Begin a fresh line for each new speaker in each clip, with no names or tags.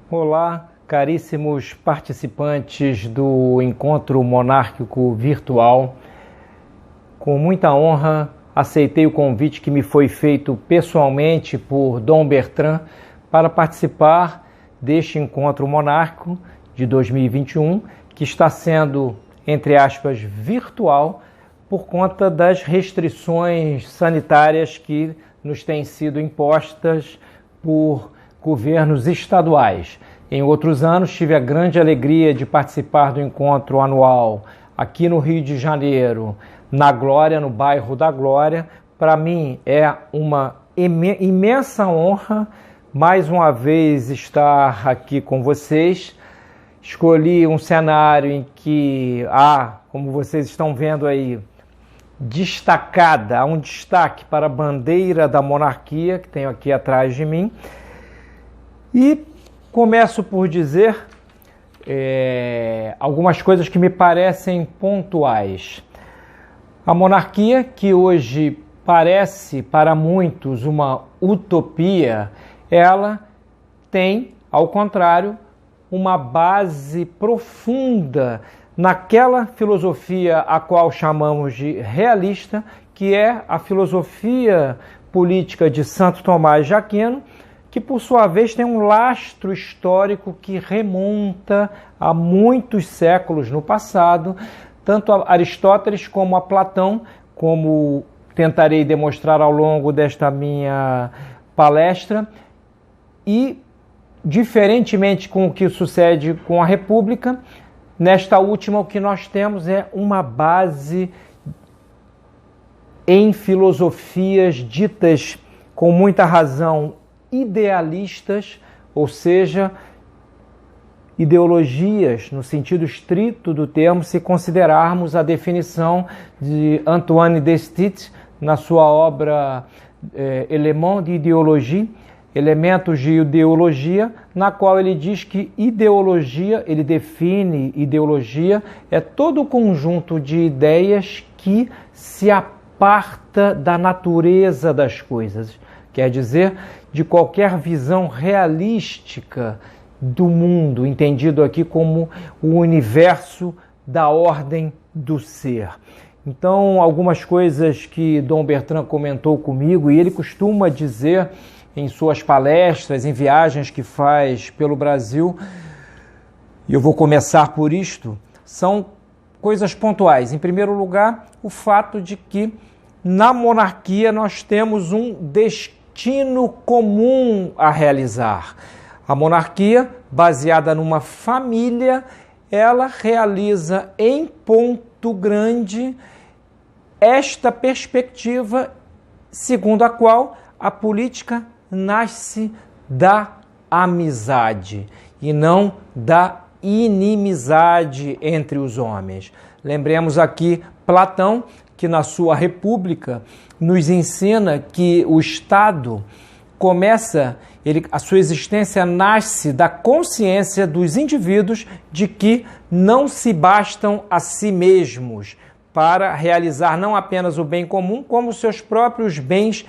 Olá, caríssimos participantes do Encontro Monárquico Virtual. Com muita honra, aceitei o convite que me foi feito pessoalmente por Dom Bertrand para participar deste Encontro Monárquico de 2021, que está sendo, entre aspas, virtual, por conta das restrições sanitárias que nos têm sido impostas por governos estaduais. Em outros anos, tive a grande alegria de participar do encontro anual aqui no Rio de Janeiro, na Glória, no bairro da Glória. Para mim é uma imensa honra mais uma vez estar aqui com vocês. Escolhi um cenário em que há, como vocês estão vendo aí, há um destaque para a bandeira da monarquia que tenho aqui atrás de mim. E começo por dizer algumas coisas que me parecem pontuais. A monarquia, que hoje parece para muitos uma utopia, ela tem, ao contrário, uma base profunda naquela filosofia a qual chamamos de realista, que é a filosofia política de Santo Tomás de Aquino, que por sua vez tem um lastro histórico que remonta a muitos séculos no passado, tanto a Aristóteles como a Platão, como tentarei demonstrar ao longo desta minha palestra. E, diferentemente com o que sucede com a República, nesta última o que nós temos é uma base em filosofias ditas com muita razão idealistas, ou seja, ideologias no sentido estrito do termo, se considerarmos a definição de Antoine Destit na sua obra Éléments d'idéologie, Elementos de Ideologia, na qual ele diz que ideologia, ele define ideologia, é todo o conjunto de ideias que se aparta da natureza das coisas, quer dizer, de qualquer visão realística do mundo, entendido aqui como o universo da ordem do ser. Então, algumas coisas que Dom Bertrand comentou comigo, e ele costuma dizer em suas palestras, em viagens que faz pelo Brasil, e eu vou começar por isto, são coisas pontuais. Em primeiro lugar, o fato de que na monarquia nós temos um destino comum a realizar. A monarquia, baseada numa família, ela realiza em ponto grande esta perspectiva segundo a qual a política nasce da amizade e não da inimizade entre os homens. Lembremos aqui Platão, que na sua República nos ensina que o Estado a sua existência nasce da consciência dos indivíduos de que não se bastam a si mesmos para realizar não apenas o bem comum, como os seus próprios bens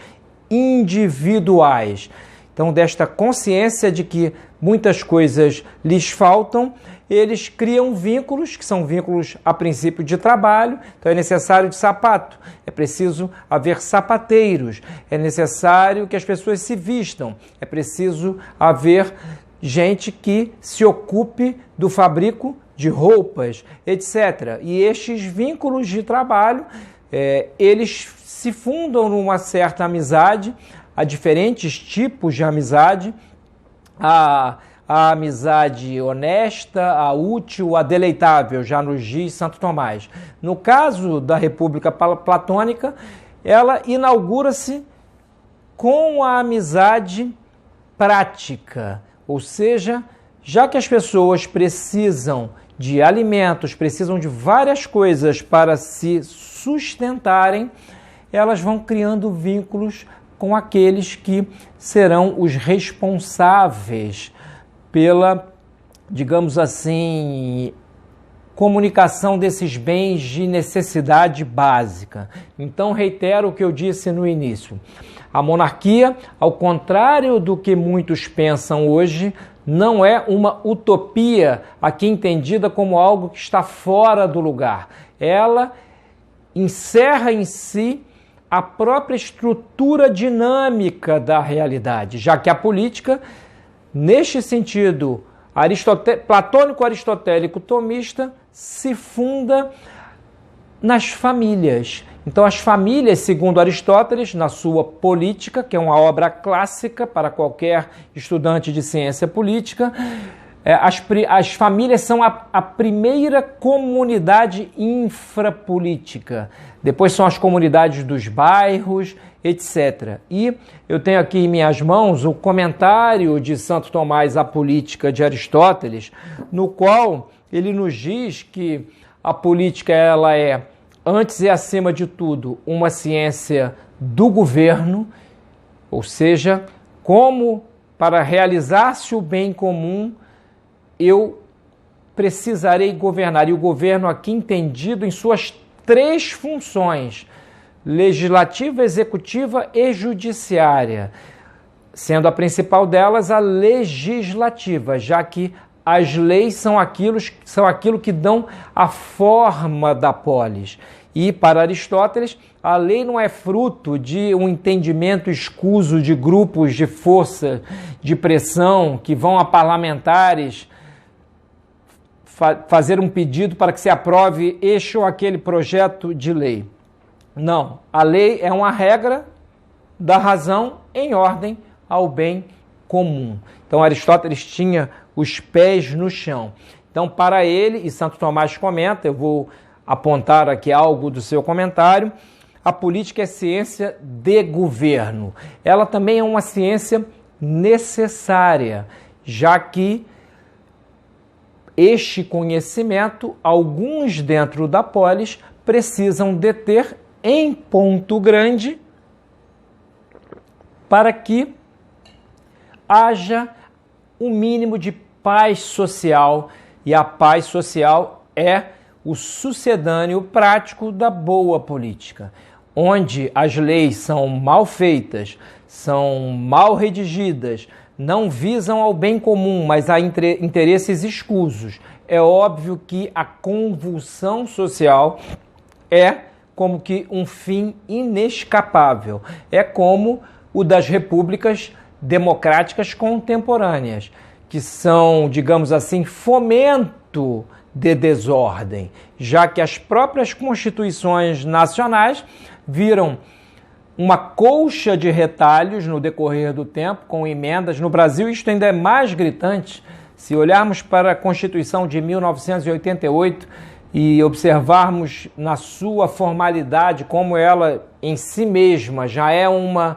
individuais. Então, desta consciência de que muitas coisas lhes faltam, eles criam vínculos, que são vínculos a princípio de trabalho. Então é necessário de sapato, é preciso haver sapateiros, é necessário que as pessoas se vistam, é preciso haver gente que se ocupe do fabrico de roupas, etc. E estes vínculos de trabalho, eles se fundam numa certa amizade. Há diferentes tipos de amizade, a amizade honesta, a útil, a deleitável, já nos diz Santo Tomás. No caso da República Platônica, ela inaugura-se com a amizade prática, ou seja, já que as pessoas precisam de alimentos, precisam de várias coisas para se sustentarem, elas vão criando vínculos com aqueles que serão os responsáveis pela, digamos assim, comunicação desses bens de necessidade básica. Então, reitero o que eu disse no início. A monarquia, ao contrário do que muitos pensam hoje, não é uma utopia aqui entendida como algo que está fora do lugar. Ela encerra em si a própria estrutura dinâmica da realidade, já que a política, neste sentido platônico-aristotélico tomista, se funda nas famílias. Então, as famílias, segundo Aristóteles, na sua Política, que é uma obra clássica para qualquer estudante de ciência política, as famílias são a primeira comunidade infrapolítica. Depois são as comunidades dos bairros, etc. E eu tenho aqui em minhas mãos o comentário de Santo Tomás à Política de Aristóteles, no qual ele nos diz que a política ela é, antes e acima de tudo, uma ciência do governo, ou seja, como para realizar-se o bem comum eu precisarei governar. E o governo aqui entendido em suas 3 funções, legislativa, executiva e judiciária, sendo a principal delas a legislativa, já que as leis são aquilo que dão a forma da polis. E, para Aristóteles, a lei não é fruto de um entendimento escuso de grupos de força, de pressão, que vão a parlamentares fazer um pedido para que se aprove este ou aquele projeto de lei. Não, a lei é uma regra da razão em ordem ao bem comum. Então, Aristóteles tinha os pés no chão. Então, para ele, e Santo Tomás comenta, eu vou apontar aqui algo do seu comentário, a política é ciência de governo. Ela também é uma ciência necessária, já que este conhecimento, alguns dentro da polis, precisam deter em ponto grande para que haja um mínimo de paz social, e a paz social é o sucedâneo prático da boa política, onde as leis são mal feitas, são mal redigidas, não visam ao bem comum, mas a interesses escusos. É óbvio que a convulsão social é como que um fim inescapável. É como o das repúblicas democráticas contemporâneas, que são, digamos assim, fomento de desordem, já que as próprias constituições nacionais viram uma colcha de retalhos no decorrer do tempo, com emendas. No Brasil, isto ainda é mais gritante. Se olharmos para a Constituição de 1988 e observarmos na sua formalidade como ela em si mesma já é uma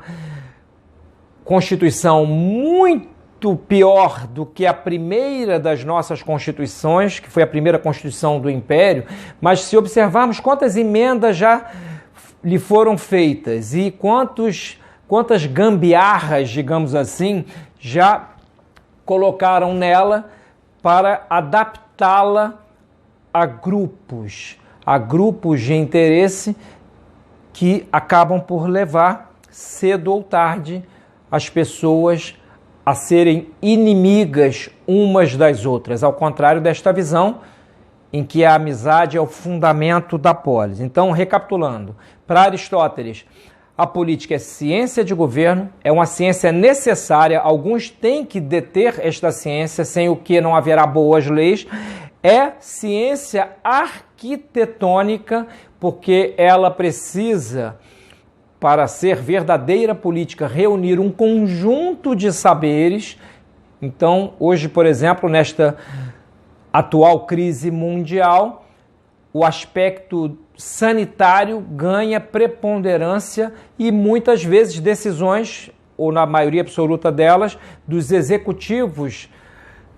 Constituição muito pior do que a primeira das nossas Constituições, que foi a primeira Constituição do Império, mas se observarmos quantas emendas já lhe foram feitas e quantas gambiarras, digamos assim, já colocaram nela para adaptá-la a grupos de interesse que acabam por levar, cedo ou tarde, as pessoas a serem inimigas umas das outras, ao contrário desta visão em que a amizade é o fundamento da polis. Então, recapitulando, para Aristóteles, a política é ciência de governo, é uma ciência necessária, alguns têm que deter esta ciência, sem o que não haverá boas leis, é ciência arquitetônica, porque ela precisa, para ser verdadeira política, reunir um conjunto de saberes. Então, hoje, por exemplo, nesta atual crise mundial, o aspecto sanitário ganha preponderância e muitas vezes decisões, ou na maioria absoluta delas, dos executivos,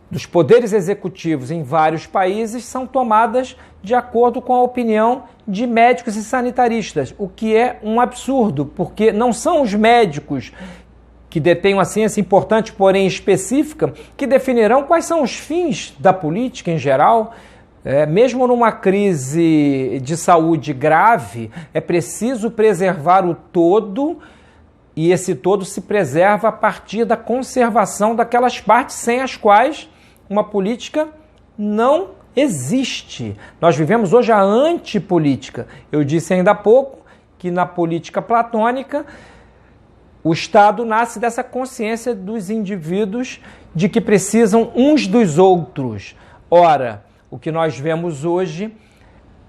dos poderes executivos em vários países são tomadas de acordo com a opinião de médicos e sanitaristas, o que é um absurdo, porque não são os médicos que detêm uma ciência importante, porém específica, que definirão quais são os fins da política em geral. Mesmo numa crise de saúde grave, é preciso preservar o todo E esse todo se preserva a partir da conservação daquelas partes sem as quais uma política não existe. Nós vivemos hoje a antipolítica. Eu disse ainda há pouco que na política platônica o Estado nasce dessa consciência dos indivíduos de que precisam uns dos outros. Ora, o que nós vemos hoje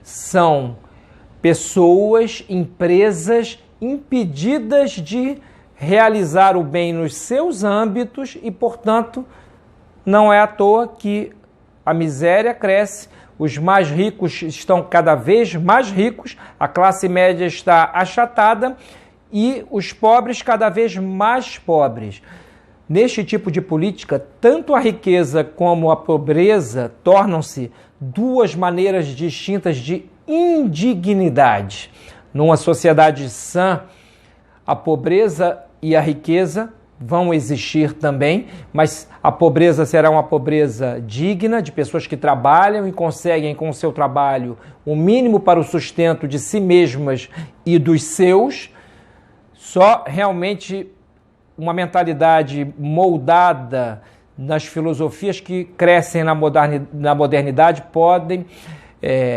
são pessoas, empresas impedidas de realizar o bem nos seus âmbitos e, portanto, não é à toa que a miséria cresce, os mais ricos estão cada vez mais ricos, a classe média está achatada e os pobres cada vez mais pobres. Neste tipo de política, tanto a riqueza como a pobreza tornam-se duas maneiras distintas de indignidade. Numa sociedade sã, a pobreza e a riqueza vão existir também, mas a pobreza será uma pobreza digna, de pessoas que trabalham e conseguem com o seu trabalho o mínimo para o sustento de si mesmas e dos seus. Só realmente uma mentalidade moldada nas filosofias que crescem na modernidade podem,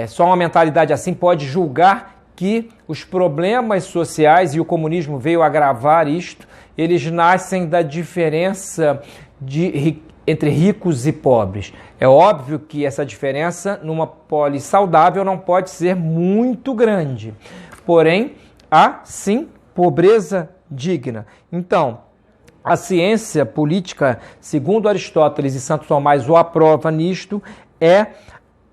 só uma mentalidade assim pode julgar que os problemas sociais, e o comunismo veio agravar isto, eles nascem da diferença entre ricos e pobres. É óbvio que essa diferença, numa polis saudável, não pode ser muito grande. Porém, há, sim, pobreza digna. Então, a ciência política, segundo Aristóteles e Santo Tomás o aprova nisto, é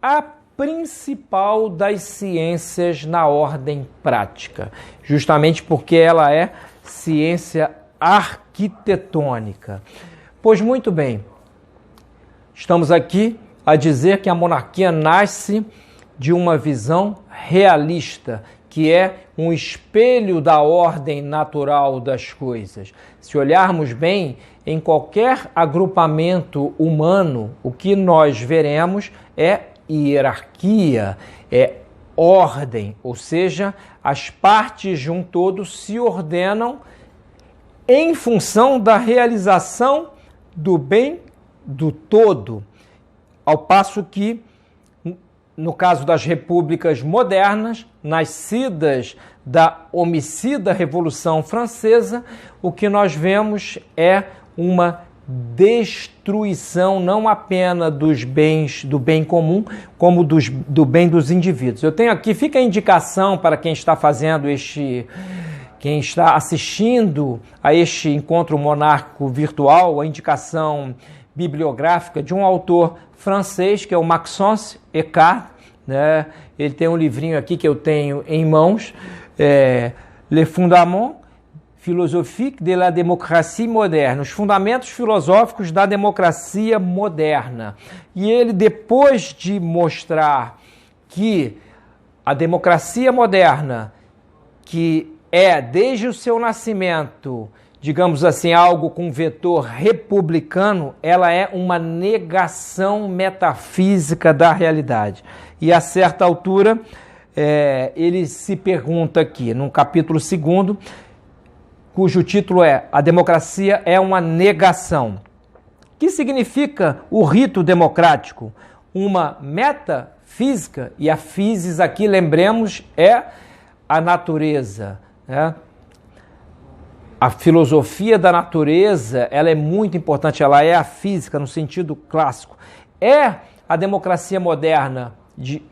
a principal das ciências na ordem prática, justamente porque ela é ciência arquitetônica. Pois muito bem, estamos aqui a dizer que a monarquia nasce de uma visão realista, que é um espelho da ordem natural das coisas. Se olharmos bem, em qualquer agrupamento humano, o que nós veremos é hierarquia, é ordem, ou seja, as partes de um todo se ordenam em função da realização do bem do todo, ao passo que, no caso das repúblicas modernas, nascidas da homicida Revolução Francesa, o que nós vemos é uma destruição não apenas dos bens, do bem comum, como do bem dos indivíduos. Eu tenho aqui, fica a indicação para quem está fazendo quem está assistindo a este encontro monárquico virtual, a indicação bibliográfica de um autor francês, que é o Maxence Eckhart, né? Ele tem um livrinho aqui que eu tenho em mãos, Les Fondements philosophiques de la démocratie moderne, os fundamentos filosóficos da democracia moderna. E ele, depois de mostrar que a democracia moderna, que é, desde o seu nascimento, digamos assim, algo com vetor republicano, ela é uma negação metafísica da realidade. E a certa altura, ele se pergunta aqui, no capítulo 2º, cujo título é A Democracia é uma Negação. O que significa o rito democrático? Uma metafísica, e a physis aqui, lembremos, é a natureza, né? A filosofia da natureza, ela é muito importante, ela é a física no sentido clássico. É a democracia moderna,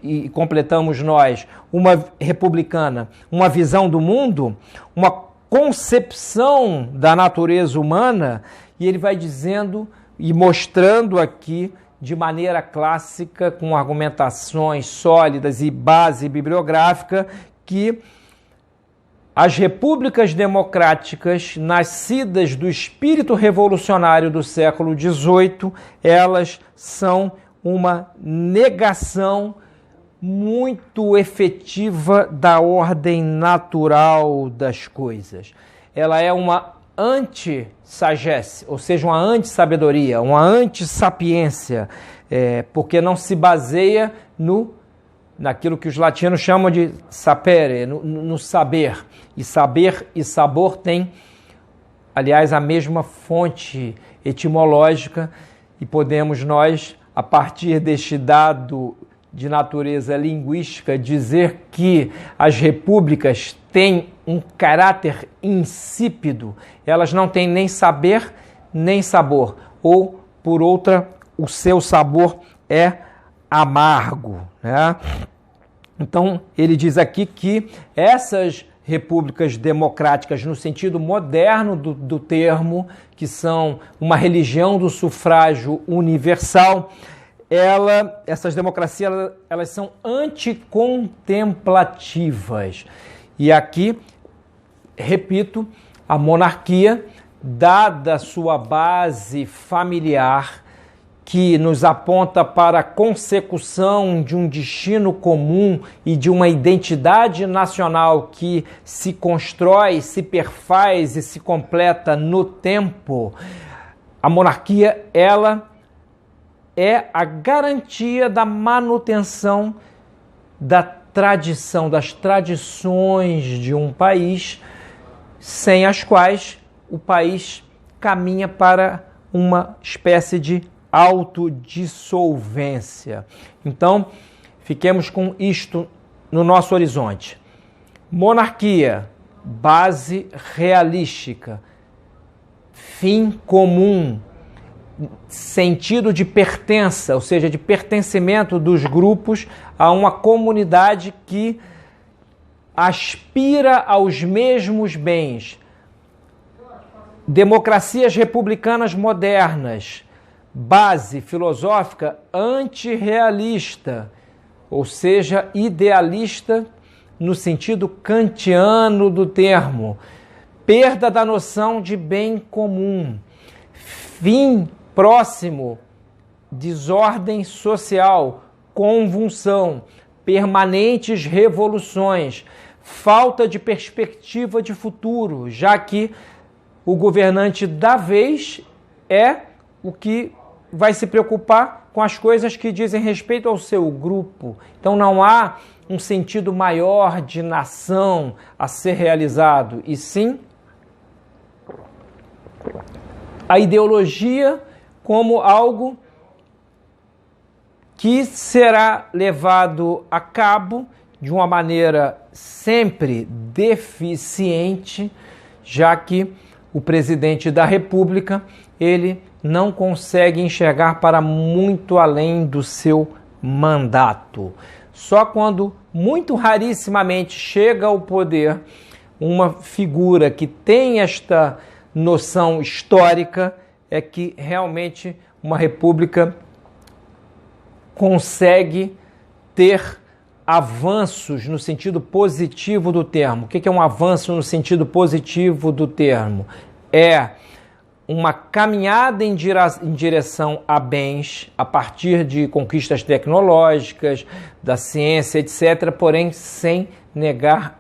e completamos nós, uma republicana, uma visão do mundo, uma concepção da natureza humana, e ele vai dizendo e mostrando aqui de maneira clássica, com argumentações sólidas e base bibliográfica, que as repúblicas democráticas, nascidas do espírito revolucionário do século XVIII, elas são uma negação muito efetiva da ordem natural das coisas. Ela é uma anti-sagesse, ou seja, uma anti-sabedoria, uma anti-sapiência, porque não se baseia naquilo que os latinos chamam de sapere, no saber. E saber e sabor têm aliás, a mesma fonte etimológica, e podemos nós, a partir deste dado de natureza linguística, dizer que as repúblicas têm um caráter insípido, elas não têm nem saber nem sabor, ou, por outra, o seu sabor é amargo, né? Então, ele diz aqui que essas repúblicas democráticas, no sentido moderno do termo, que são uma religião do sufrágio universal, essas democracias elas são anticontemplativas. E aqui, repito, a monarquia, dada sua base familiar, que nos aponta para a consecução de um destino comum e de uma identidade nacional que se constrói, se perfaz e se completa no tempo, a monarquia, ela é a garantia da manutenção da tradição, das tradições de um país, sem as quais o país caminha para uma espécie de autodissolvência. Então, fiquemos com isto no nosso horizonte. Monarquia, base realística, fim comum, sentido de pertença, ou seja, de pertencimento dos grupos a uma comunidade que aspira aos mesmos bens. Democracias republicanas modernas, base filosófica antirrealista, ou seja, idealista no sentido kantiano do termo, perda da noção de bem comum, fim próximo, desordem social, convulsão, permanentes revoluções, falta de perspectiva de futuro, já que o governante da vez é o que vai se preocupar com as coisas que dizem respeito ao seu grupo. Então não há um sentido maior de nação a ser realizado, e sim a ideologia como algo que será levado a cabo de uma maneira sempre deficiente, já que o presidente da República, ele não consegue enxergar para muito além do seu mandato. Só quando, muito rarissimamente, chega ao poder uma figura que tem esta noção histórica, é que realmente uma república consegue ter avanços no sentido positivo do termo. O que é um avanço no sentido positivo do termo? É uma caminhada em direção a bens a partir de conquistas tecnológicas, da ciência, etc., porém sem negar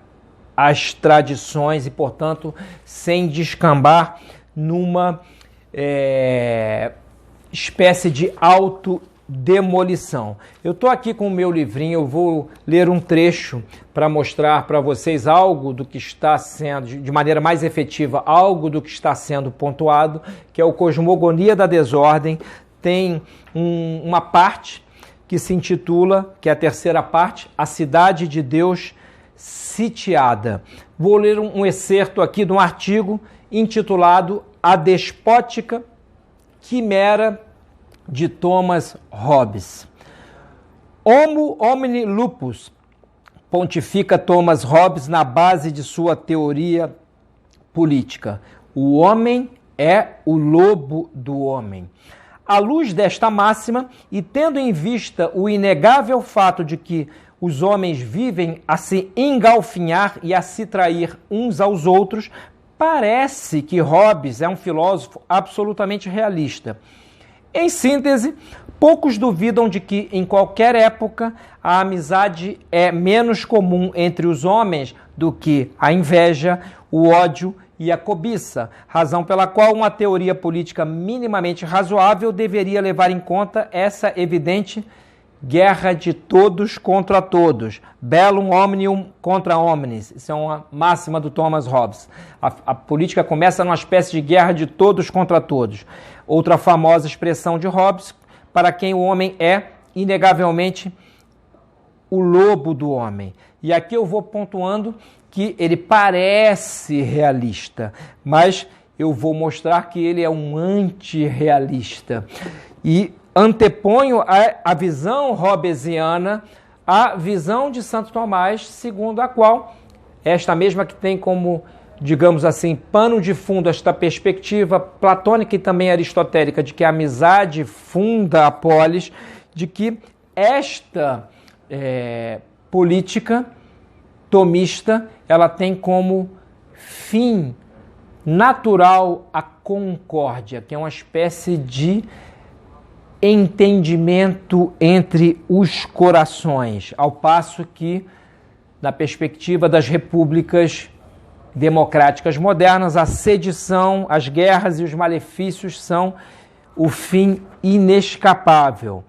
as tradições e, portanto, sem descambar numa espécie de autodemolição. Eu estou aqui com o meu livrinho, eu vou ler um trecho para mostrar para vocês algo do que está sendo, de maneira mais efetiva, algo do que está sendo pontuado, que é o Cosmogonia da Desordem. Tem uma parte que se intitula, que é a terceira parte, A Cidade de Deus Sitiada. Vou ler um excerto aqui de um artigo intitulado A Despótica Quimera de Thomas Hobbes. Homo homini lupus, pontifica Thomas Hobbes na base de sua teoria política. O homem é o lobo do homem. À luz desta máxima, e tendo em vista o inegável fato de que os homens vivem a se engalfinhar e a se trair uns aos outros, parece que Hobbes é um filósofo absolutamente realista. Em síntese, poucos duvidam de que, em qualquer época, a amizade é menos comum entre os homens do que a inveja, o ódio e a cobiça, razão pela qual uma teoria política minimamente razoável deveria levar em conta essa evidente guerra de todos contra todos, bellum omnium contra omnes. Isso é uma máxima do Thomas Hobbes. A política começa numa espécie de guerra de todos contra todos. Outra famosa expressão de Hobbes, para quem o homem é, inegavelmente, o lobo do homem. E aqui eu vou pontuando que ele parece realista, mas eu vou mostrar que ele é um antirrealista. E anteponho a visão hobbesiana à visão de Santo Tomás, segundo a qual, esta mesma que tem como, digamos assim, pano de fundo esta perspectiva platônica e também aristotélica de que a amizade funda a polis, de que esta política tomista, ela tem como fim natural a concórdia, que é uma espécie de entendimento entre os corações, ao passo que, na perspectiva das repúblicas democráticas modernas, a sedição, as guerras e os malefícios são o fim inescapável.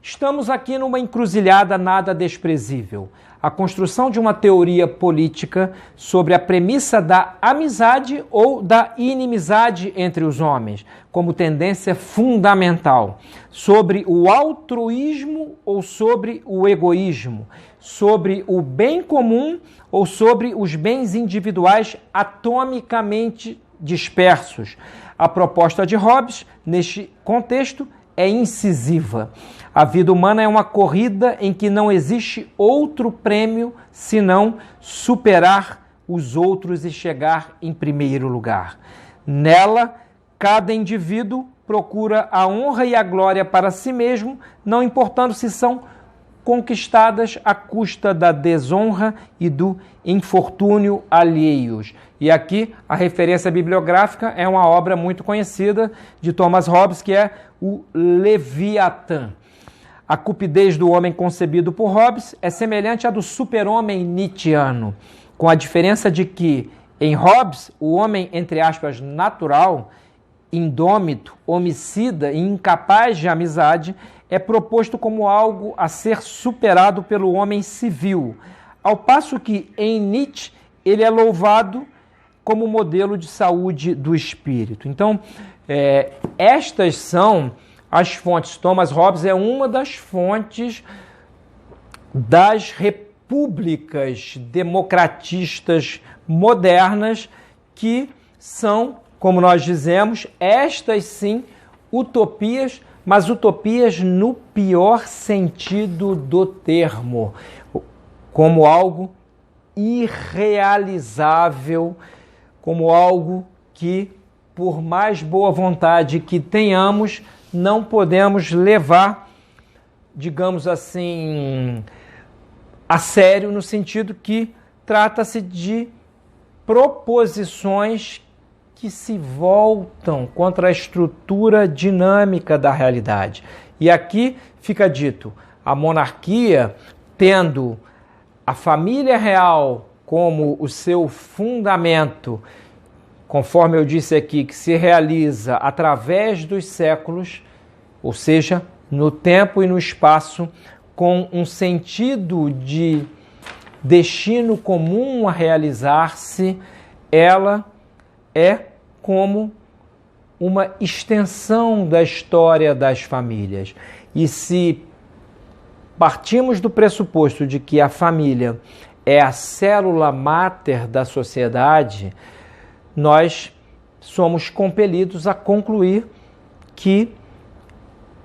Estamos aqui numa encruzilhada nada desprezível. A construção de uma teoria política sobre a premissa da amizade ou da inimizade entre os homens, como tendência fundamental, sobre o altruísmo ou sobre o egoísmo, sobre o bem comum ou sobre os bens individuais atomicamente dispersos. A proposta de Hobbes, neste contexto, é incisiva. A vida humana é uma corrida em que não existe outro prêmio senão superar os outros e chegar em primeiro lugar. Nela, cada indivíduo procura a honra e a glória para si mesmo, não importando se são conquistadas à custa da desonra e do infortúnio alheios. E aqui a referência bibliográfica é uma obra muito conhecida de Thomas Hobbes, que é o Leviatã. A cupidez do homem concebido por Hobbes é semelhante à do super-homem nietzschiano, com a diferença de que, em Hobbes, o homem, entre aspas, natural, indômito, homicida e incapaz de amizade, é proposto como algo a ser superado pelo homem civil, ao passo que, em Nietzsche, ele é louvado como modelo de saúde do espírito. Então, estas são as fontes. Thomas Hobbes é uma das fontes das repúblicas democratistas modernas, que são, como nós dizemos, estas sim, utopias, mas utopias no pior sentido do termo, como algo irrealizável, como algo que, por mais boa vontade que tenhamos, não podemos levar, digamos assim, a sério, no sentido que trata-se de proposições que se voltam contra a estrutura dinâmica da realidade. E aqui fica dito, a monarquia, tendo a família real como o seu fundamento, conforme eu disse aqui, que se realiza através dos séculos, ou seja, no tempo e no espaço, com um sentido de destino comum a realizar-se, ela é como uma extensão da história das famílias. E se partimos do pressuposto de que a família é a célula máter da sociedade, nós somos compelidos a concluir que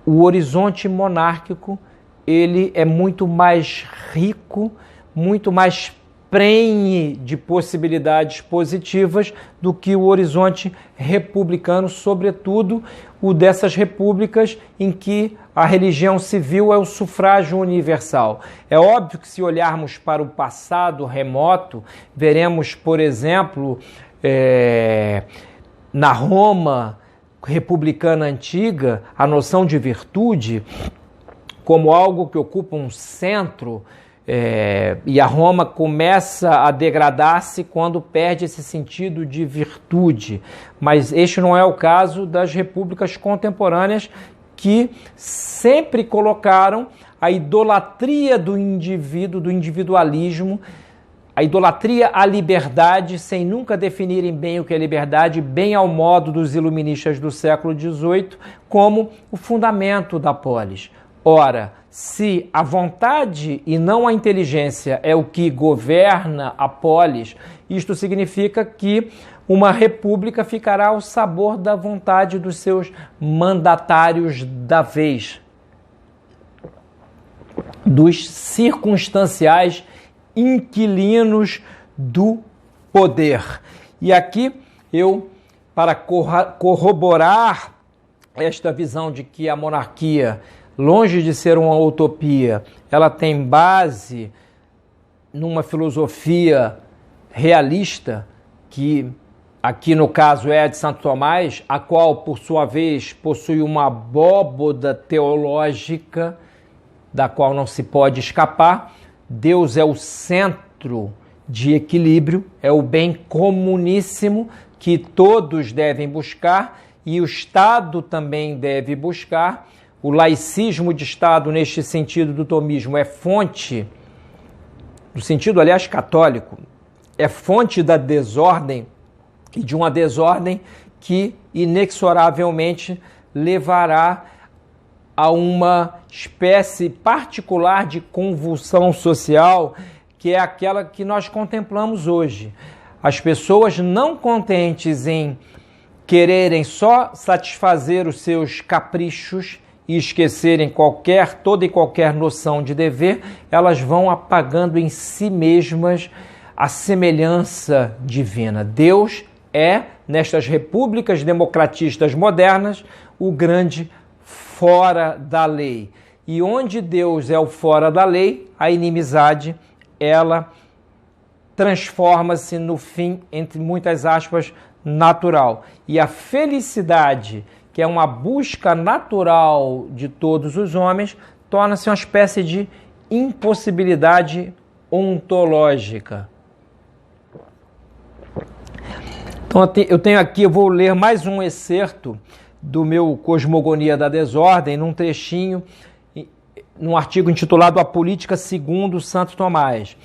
o horizonte monárquico ele é muito mais rico, muito mais prenhe de possibilidades positivas do que o horizonte republicano, sobretudo o dessas repúblicas em que a religião civil é o sufrágio universal. É óbvio que se olharmos para o passado remoto, veremos, por exemplo, na Roma republicana antiga, a noção de virtude como algo que ocupa um centro, e a Roma começa a degradar-se quando perde esse sentido de virtude. Mas este não é o caso das repúblicas contemporâneas, que sempre colocaram a idolatria do indivíduo, do individualismo, a idolatria à liberdade, sem nunca definirem bem o que é liberdade, bem ao modo dos iluministas do século XVIII, como o fundamento da polis. Ora, se a vontade e não a inteligência é o que governa a polis, isto significa que uma república ficará ao sabor da vontade dos seus mandatários da vez, dos circunstanciais inquilinos do poder. E aqui eu, para corroborar esta visão de que a monarquia, longe de ser uma utopia, ela tem base numa filosofia realista, que aqui no caso é a de Santo Tomás, a qual por sua vez possui uma abóboda teológica da qual não se pode escapar. Deus é o centro de equilíbrio, é o bem comuníssimo que todos devem buscar e o Estado também deve buscar. O laicismo de Estado, neste sentido do tomismo, é fonte, no sentido, aliás, católico, é fonte da desordem e de uma desordem que inexoravelmente levará a uma espécie particular de convulsão social, que é aquela que nós contemplamos hoje. As pessoas não contentes em quererem só satisfazer os seus caprichos e esquecerem toda e qualquer noção de dever, elas vão apagando em si mesmas a semelhança divina. Deus é, nestas repúblicas democratistas modernas, o grande fora da lei. E onde Deus é o fora da lei, a inimizade, ela transforma-se no fim, entre muitas aspas, natural. E a felicidade, que é uma busca natural de todos os homens, torna-se uma espécie de impossibilidade ontológica. Então eu tenho aqui, eu vou ler mais um excerto do meu Cosmogonia da Desordem, num trechinho, num artigo intitulado A Política segundo Santo Tomás.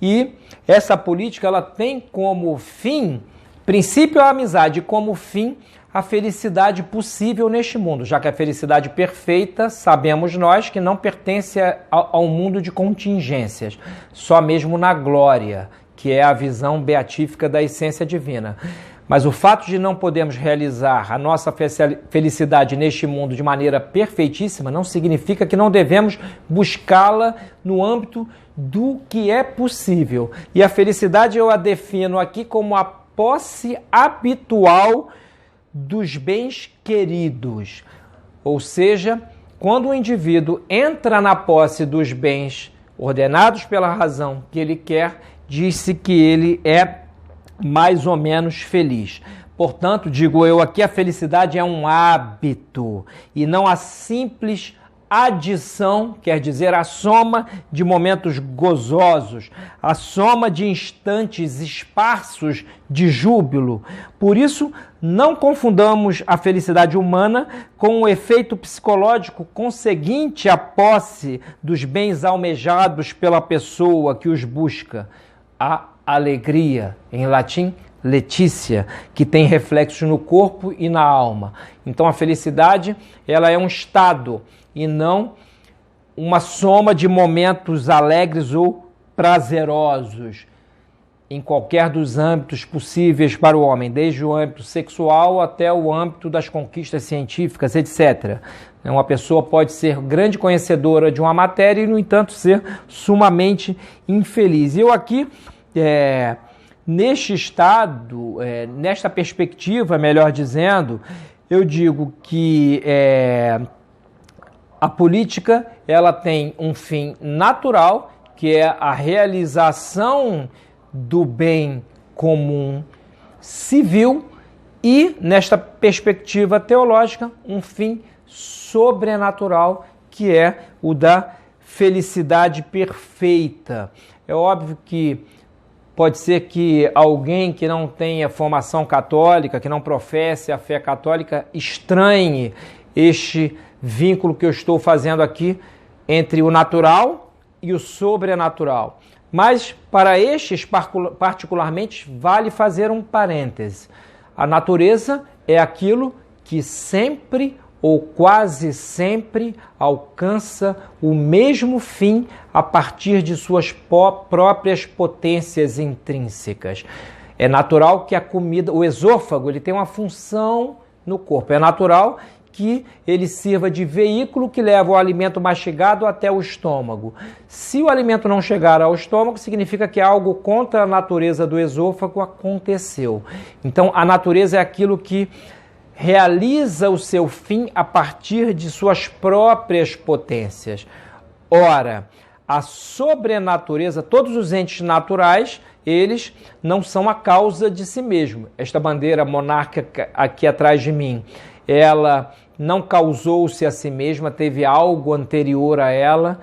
E essa política, ela tem como fim, princípio a amizade, como fim a felicidade possível neste mundo, já que a felicidade perfeita, sabemos nós, que não pertence ao mundo de contingências, só mesmo na glória, que é a visão beatífica da essência divina. Mas o fato de não podermos realizar a nossa felicidade neste mundo de maneira perfeitíssima não significa que não devemos buscá-la no âmbito do que é possível. E a felicidade eu a defino aqui como a posse habitual dos bens queridos. Ou seja, quando o indivíduo entra na posse dos bens ordenados pela razão que ele quer, diz-se que ele é mais ou menos feliz. Portanto, digo eu aqui, a felicidade é um hábito e não a simples adição, quer dizer, a soma de momentos gozosos, a soma de instantes esparsos de júbilo. Por isso, não confundamos a felicidade humana com o efeito psicológico conseguinte à posse dos bens almejados pela pessoa que os busca. A alegria, em latim, Letícia, que tem reflexos no corpo e na alma. Então a felicidade, ela é um estado e não uma soma de momentos alegres ou prazerosos em qualquer dos âmbitos possíveis para o homem, desde o âmbito sexual até o âmbito das conquistas científicas, etc. Uma pessoa pode ser grande conhecedora de uma matéria e, no entanto, ser sumamente infeliz. E eu aqui, neste estado, nesta perspectiva, melhor dizendo, eu digo que a política, ela tem um fim natural, que é a realização do bem comum civil, e, nesta perspectiva teológica, um fim sobrenatural, que é o da felicidade perfeita. É óbvio que pode ser que alguém que não tenha formação católica, que não professe a fé católica, estranhe este vínculo que eu estou fazendo aqui entre o natural e o sobrenatural. Mas, para estes particularmente, vale fazer um parêntese. A natureza é aquilo que sempre ou quase sempre alcança o mesmo fim a partir de suas próprias potências intrínsecas. É natural que a comida, o esôfago, ele tem uma função no corpo. É natural que ele sirva de veículo que leva o alimento mastigado até o estômago. Se o alimento não chegar ao estômago, significa que algo contra a natureza do esôfago aconteceu. Então, a natureza é aquilo que realiza o seu fim a partir de suas próprias potências. Ora, a sobrenatureza, todos os entes naturais, eles não são a causa de si mesmo. Esta bandeira monárquica aqui atrás de mim, ela não causou-se a si mesma, teve algo anterior a ela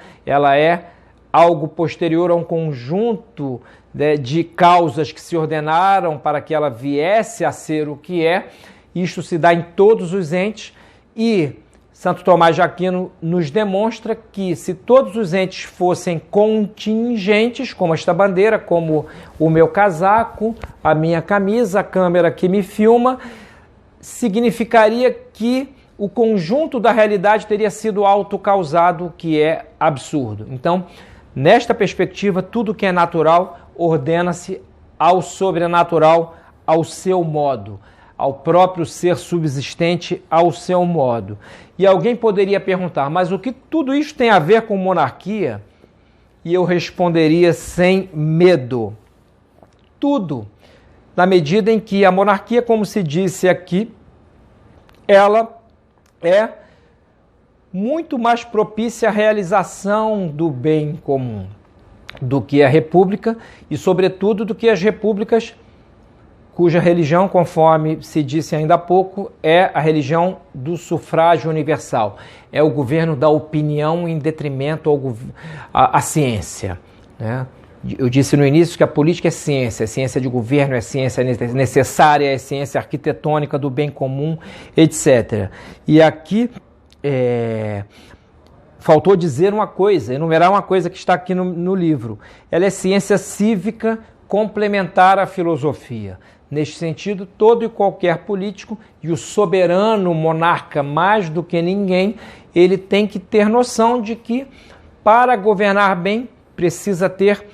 é algo posterior a um conjunto de causas que se ordenaram para que ela viesse a ser o que é. Isto se dá em todos os entes e Santo Tomás de Aquino nos demonstra que se todos os entes fossem contingentes, como esta bandeira, como o meu casaco, a minha camisa, a câmera que me filma, significaria que o conjunto da realidade teria sido autocausado, o que é absurdo. Então, nesta perspectiva, tudo que é natural ordena-se ao sobrenatural, ao seu modo, ao próprio ser subsistente, ao seu modo. E alguém poderia perguntar, mas o que tudo isso tem a ver com monarquia? E eu responderia sem medo. Tudo, na medida em que a monarquia, como se disse aqui, ela é muito mais propícia à realização do bem comum do que a república e, sobretudo, do que as repúblicas cuja religião, conforme se disse ainda há pouco, é a religião do sufrágio universal. É o governo da opinião em detrimento à ciência, né? Eu disse no início que a política é ciência de governo, é ciência necessária, é ciência arquitetônica do bem comum, etc. E aqui faltou dizer uma coisa, enumerar uma coisa que está aqui no livro. Ela é ciência cívica complementar à filosofia. Neste sentido, todo e qualquer político, e o soberano monarca mais do que ninguém, ele tem que ter noção de que, para governar bem, precisa ter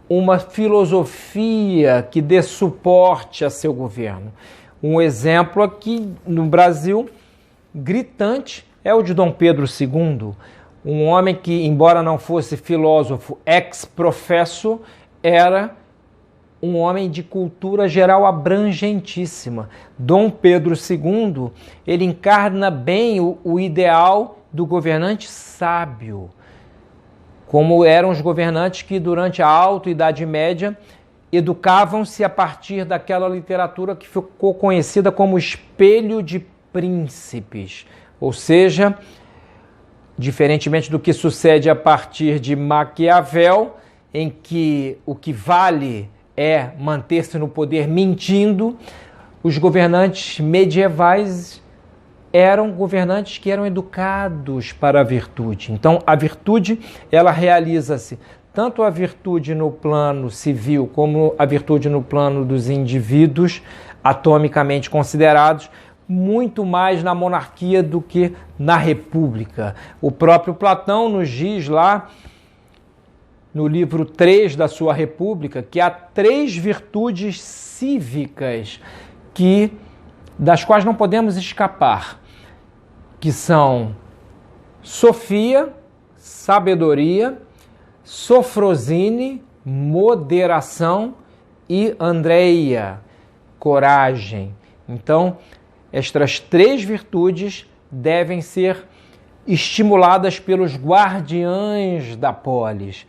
uma filosofia que dê suporte a seu governo. Um exemplo aqui no Brasil, gritante, é o de Dom Pedro II, um homem que, embora não fosse filósofo ex-professo, era um homem de cultura geral abrangentíssima. Dom Pedro II, ele encarna bem o ideal do governante sábio, como eram os governantes que, durante a Alta Idade Média, educavam-se a partir daquela literatura que ficou conhecida como Espelho de Príncipes. Ou seja, diferentemente do que sucede a partir de Maquiavel, em que o que vale é manter-se no poder mentindo, os governantes medievais eram governantes que eram educados para a virtude. Então, a virtude, ela realiza-se, tanto a virtude no plano civil como a virtude no plano dos indivíduos atomicamente considerados, muito mais na monarquia do que na república. O próprio Platão nos diz lá, no livro 3 da sua República, que há 3 virtudes cívicas das quais não podemos escapar, que são sofia, sabedoria, sofrosine, moderação e andreia, coragem. Então, estas 3 virtudes devem ser estimuladas pelos guardiães da polis.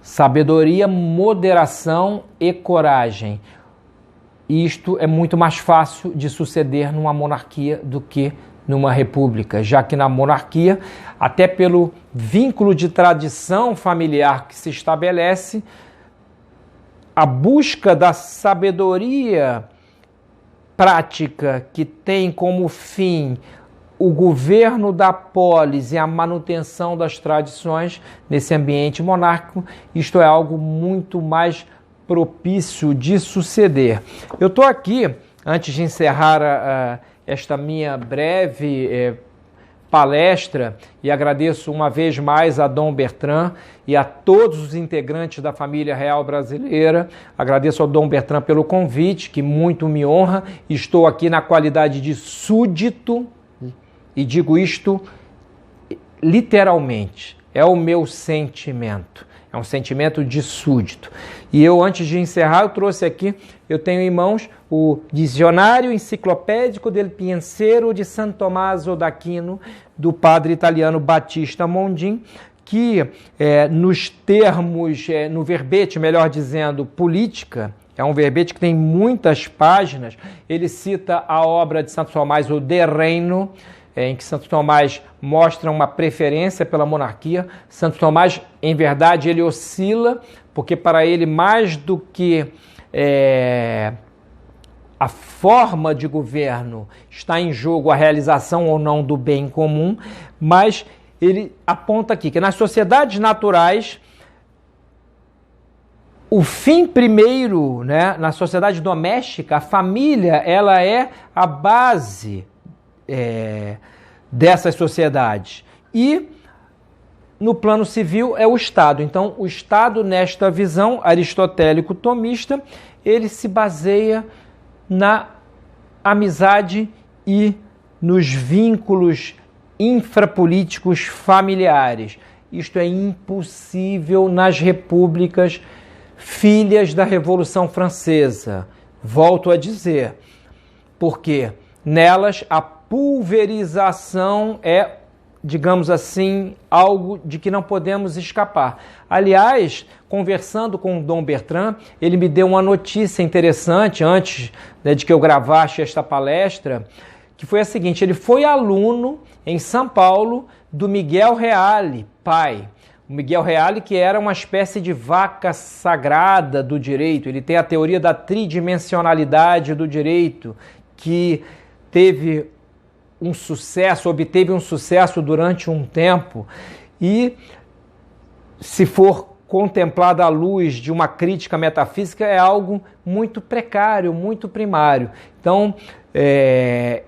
Sabedoria, moderação e coragem. Isto é muito mais fácil de suceder numa monarquia do que numa república, já que na monarquia, até pelo vínculo de tradição familiar que se estabelece, a busca da sabedoria prática que tem como fim o governo da polis e a manutenção das tradições nesse ambiente monárquico, isto é algo muito mais propício de suceder. Eu estou aqui, antes de encerrar esta minha breve palestra, e agradeço uma vez mais a Dom Bertrand e a todos os integrantes da família real brasileira. Agradeço ao Dom Bertrand pelo convite, que muito me honra. Estou aqui na qualidade de súdito, e digo isto literalmente, é o meu sentimento. É um sentimento de súdito. E eu, antes de encerrar, eu trouxe aqui, eu tenho em mãos o Dicionário Enciclopédico del Pensiero de San Tommaso d'Aquino, do padre italiano Battista Mondin, que nos termos, no verbete, melhor dizendo, política, é um verbete que tem muitas páginas. Ele cita a obra de Santo Tomás, o De Reino, em que Santo Tomás mostra uma preferência pela monarquia. Santo Tomás, em verdade, ele oscila, porque para ele, mais do que a forma de governo, está em jogo a realização ou não do bem comum, mas ele aponta aqui que nas sociedades naturais, o fim primeiro, né, na sociedade doméstica, a família, ela é a base dessas sociedades. E no plano civil é o Estado. Então, o Estado, nesta visão aristotélico-tomista, ele se baseia na amizade e nos vínculos infrapolíticos familiares. Isto é impossível nas repúblicas filhas da Revolução Francesa. Volto a dizer, porque nelas a pulverização é, digamos assim, algo de que não podemos escapar. Aliás, conversando com o Dom Bertrand, ele me deu uma notícia interessante antes, né, de que eu gravasse esta palestra, que foi a seguinte: ele foi aluno em São Paulo do Miguel Reale, pai. O Miguel Reale, que era uma espécie de vaca sagrada do direito. Ele tem a teoria da tridimensionalidade do direito, que obteve um sucesso durante um tempo, e se for contemplada à luz de uma crítica metafísica, é algo muito precário, muito primário. Então,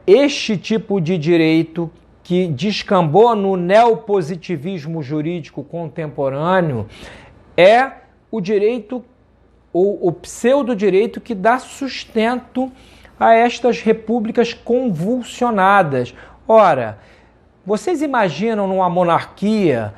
este tipo de direito que descambou no neopositivismo jurídico contemporâneo é o direito, ou o pseudo-direito, que dá sustento a estas repúblicas convulsionadas. Ora, vocês imaginam numa monarquia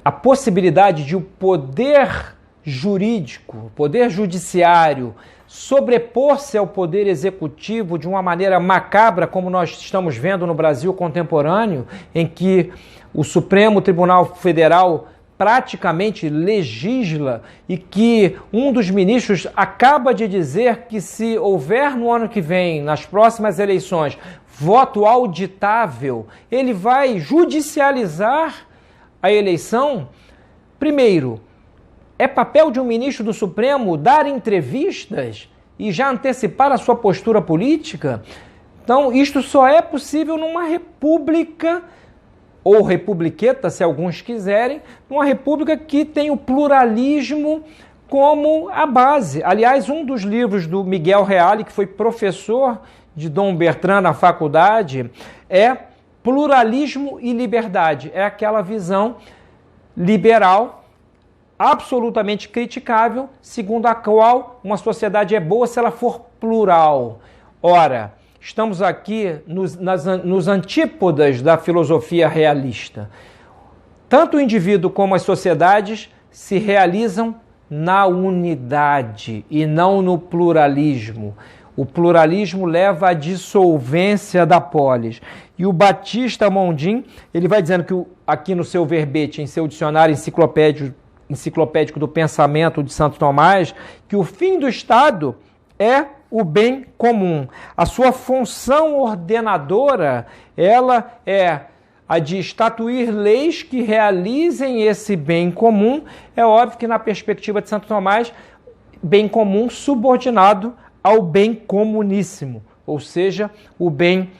a possibilidade de o poder jurídico, o poder judiciário, sobrepor-se ao poder executivo de uma maneira macabra, como nós estamos vendo no Brasil contemporâneo, em que o Supremo Tribunal Federal praticamente legisla, e que um dos ministros acaba de dizer que se houver no ano que vem, nas próximas eleições, voto auditável, ele vai judicializar a eleição? Primeiro, é papel de um ministro do Supremo dar entrevistas e já antecipar a sua postura política? Então, isto só é possível numa república, ou republiqueta, se alguns quiserem, numa república que tem o pluralismo como a base. Aliás, um dos livros do Miguel Reale, que foi professor de Dom Bertrand na faculdade, é Pluralismo e Liberdade. É aquela visão liberal, absolutamente criticável, segundo a qual uma sociedade é boa se ela for plural. Ora, estamos aqui nos antípodas da filosofia realista. Tanto o indivíduo como as sociedades se realizam na unidade e não no pluralismo. O pluralismo leva à dissolvência da polis. E o Battista Mondin, ele vai dizendo que aqui no seu verbete, em seu dicionário enciclopédico do pensamento de Santo Tomás, que o fim do Estado é o bem comum. A sua função ordenadora, ela é a de estatuir leis que realizem esse bem comum. É óbvio que na perspectiva de Santo Tomás, bem comum subordinado ao bem comuníssimo, ou seja, o bem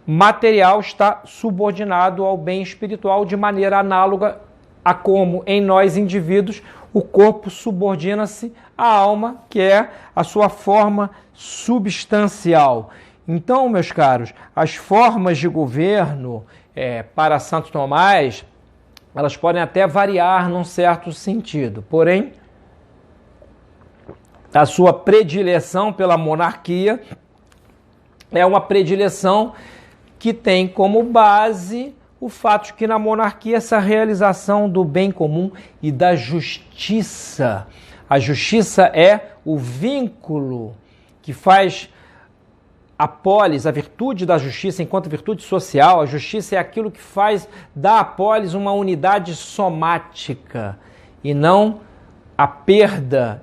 material está subordinado ao bem espiritual de maneira análoga a como em nós indivíduos o corpo subordina-se à alma, que é a sua forma substancial. Então, meus caros, as formas de governo para Santo Tomás, elas podem até variar num certo sentido, porém, a sua predileção pela monarquia é uma predileção que tem como base o fato de que na monarquia essa realização do bem comum e da justiça. A justiça é o vínculo que faz a polis, a virtude da justiça enquanto virtude social. A justiça é aquilo que faz da polis uma unidade somática e não a perda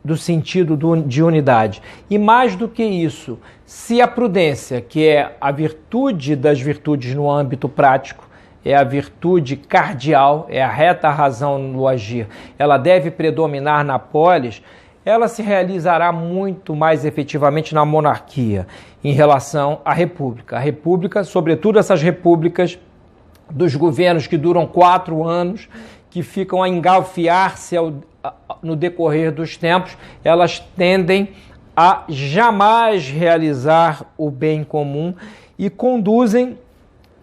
do sentido de unidade. E mais do que isso, se a prudência, que é a virtude das virtudes no âmbito prático, é a virtude cardial, é a reta razão no agir, ela deve predominar na polis, ela se realizará muito mais efetivamente na monarquia em relação à república. A república, sobretudo essas repúblicas dos governos que duram 4 anos, que ficam a engalfiar-se no decorrer dos tempos, elas tendem a jamais realizar o bem comum e conduzem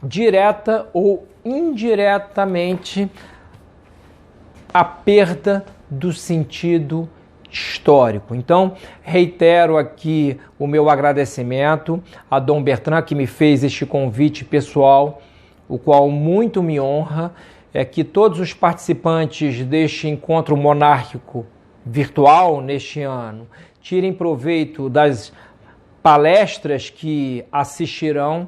direta ou indiretamente à perda do sentido histórico. Então, reitero aqui o meu agradecimento a Dom Bertrand, que me fez este convite pessoal, o qual muito me honra. É que todos os participantes deste encontro monárquico virtual neste ano tirem proveito das palestras que assistirão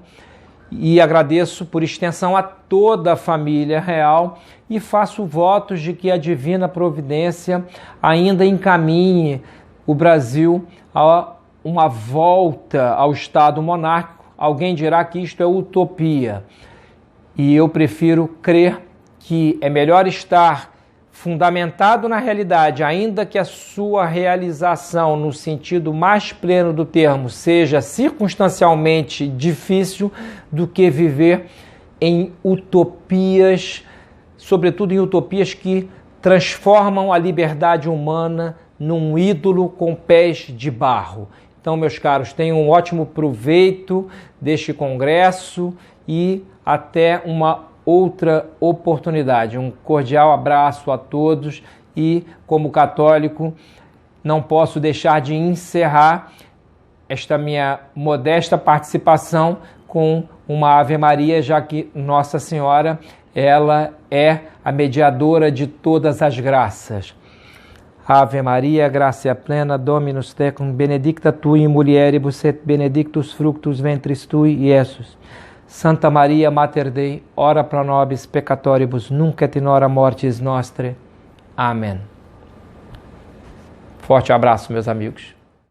e agradeço por extensão a toda a família real e faço votos de que a divina providência ainda encaminhe o Brasil a uma volta ao Estado monárquico. Alguém dirá que isto é utopia e eu prefiro crer que é melhor estar fundamentado na realidade, ainda que a sua realização, no sentido mais pleno do termo, seja circunstancialmente difícil, do que viver em utopias, sobretudo em utopias que transformam a liberdade humana num ídolo com pés de barro. Então, meus caros, tenham um ótimo proveito deste congresso e até uma outra oportunidade. Um cordial abraço a todos e, como católico, não posso deixar de encerrar esta minha modesta participação com uma Ave Maria, já que Nossa Senhora, ela é a mediadora de todas as graças. Ave Maria, gratia plena, Dominus tecum, benedicta tui in mulieribus et benedictus fructus ventris tui, Iesus. Santa Maria, Mater Dei, ora pro nobis peccatoribus, nunc et in hora mortis nostre. Amém. Forte abraço, meus amigos.